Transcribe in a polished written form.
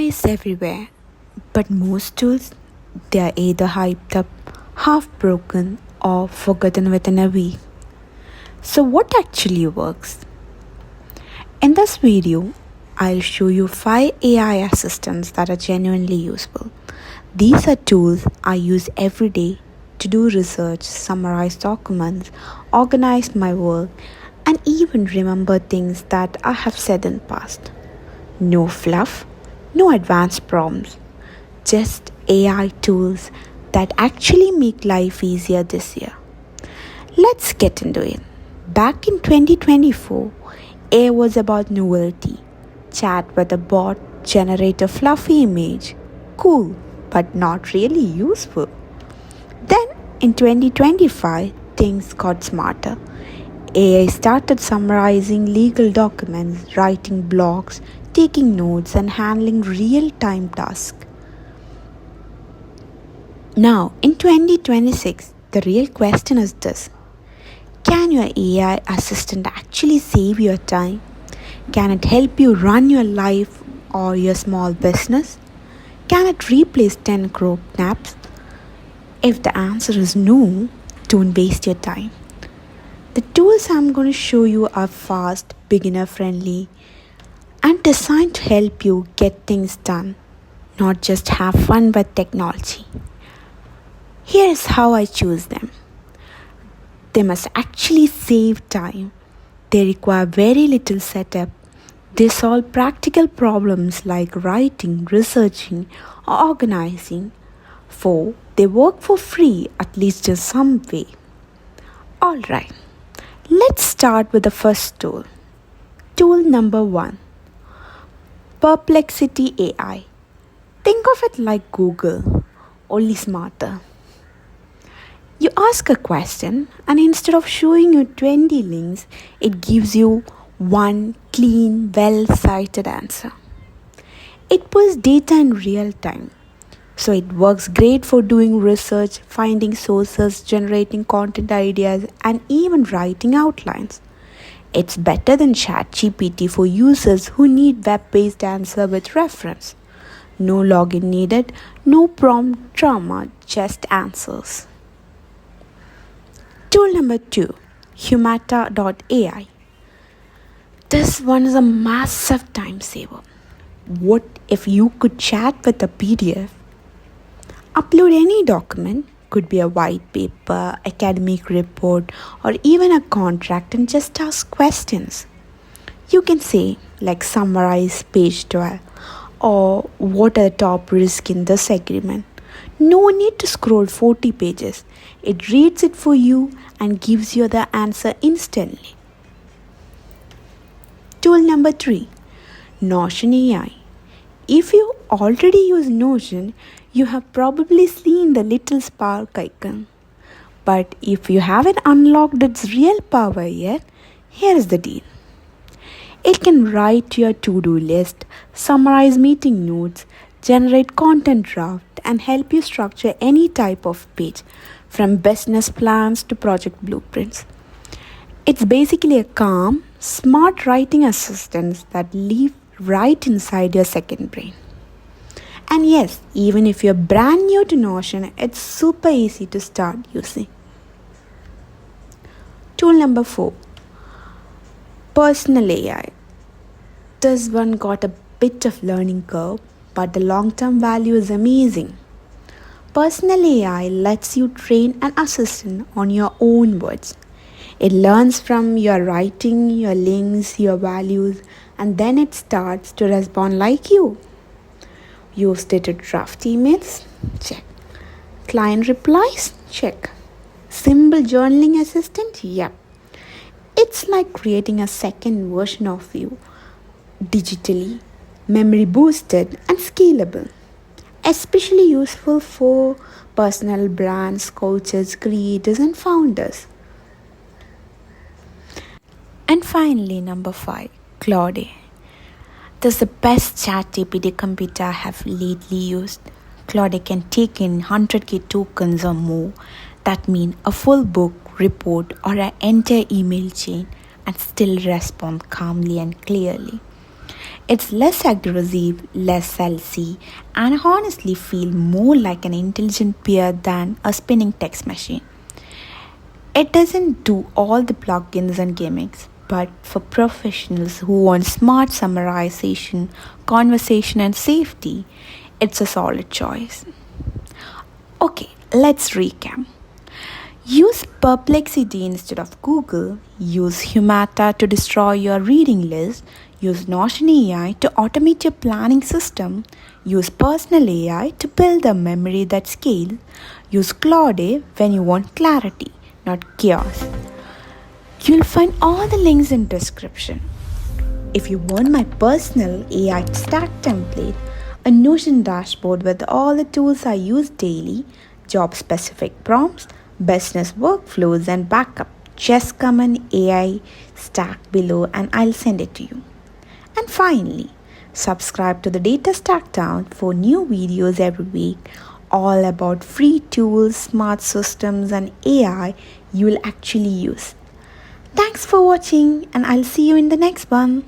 is everywhere, but most tools they are either hyped up, half broken, or forgotten within a week. So, what actually works? In this video, I'll show you 5 AI assistants that are genuinely useful. These are tools I use every day to do research, summarize documents, organize my work, and even remember things that I have said in the past. No fluff, no advanced prompts, just AI tools that actually make life easier this year. Let's get into it. Back in 2024, AI was about novelty. Chat with a bot, generate a fluffy image. Cool, but not really useful. Then in 2025, things got smarter. AI started summarizing legal documents, writing blogs, taking notes, and handling real time tasks. Now, in 2026, the real question is this: can your AI assistant actually save your time? Can it help you run your life or your small business? Can it replace 10 crore naps? If the answer is no, don't waste your time. The tools I'm going to show you are fast, beginner friendly, and designed to help you get things done, not just have fun with technology. Here's how I choose them. They must actually save time. They require very little setup. They solve practical problems like writing, researching, or organizing. 4. They work for free, at least in some way. Alright, let's start with the first tool. Tool number 1. Perplexity AI. Think of it like Google, only smarter. You ask a question, and instead of showing you 20 links, it gives you one clean, well-cited answer. It pulls data in real time, so it works great for doing research, finding sources, generating content ideas, and even writing outlines. It's better than ChatGPT for users who need web-based answer with reference. No login needed, no prompt drama, just answers. Tool number 2, Humata.ai. This one is a massive time saver. What if you could chat with a PDF? Upload any document, could be a white paper, academic report, or even a contract, and just ask questions. You can say, like, summarize page 12, or what are the top risks in this agreement. No need to scroll 40 pages. It reads it for you and gives you the answer instantly. Tool number 3, Notion AI. If you already use Notion, you have probably seen the little spark icon. But if you haven't unlocked its real power yet, here's the deal. It can write your to-do list, summarize meeting notes, generate content draft, and help you structure any type of page, from business plans to project blueprints. It's basically a calm, smart writing assistant that lives right inside your second brain. And yes, even if you're brand new to Notion, it's super easy to start using. Tool number 4, Personal AI. This one got a bit of learning curve, but the long-term value is amazing. Personal AI lets you train an assistant on your own words. It learns from your writing, your links, your values, and then it starts to respond like you. Used it to draft emails? Check. Client replies? Check. Simple journaling assistant? Yep. It's like creating a second version of you, digitally, memory boosted, and scalable. Especially useful for personal brands, coaches, creators, and founders. And finally, number 5, Claude. This is the best ChatGPT computer I have lately used. Claude can take in 100k tokens or more. That means a full book, report, or an entire email chain, and still respond calmly and clearly. It's less aggressive, less salesy, and honestly feel more like an intelligent peer than a spinning text machine. It doesn't do all the plugins and gimmicks, but for professionals who want smart summarization, conversation, and safety, it's a solid choice. Okay, let's recap. Use Perplexity instead of Google. Use Humata to destroy your reading list. Use Notion AI to automate your planning system. Use Personal AI to build a memory that scales. Use Claude when you want clarity, not chaos. You'll find all the links in description. If you want my personal AI stack template, a Notion dashboard with all the tools I use daily, job specific prompts, business workflows, and backup, just come an AI stack below and I'll send it to you. And finally, subscribe to the Data Stackdown for new videos every week, all about free tools, smart systems, and AI you will actually use. Thanks for watching, and I'll see you in the next one.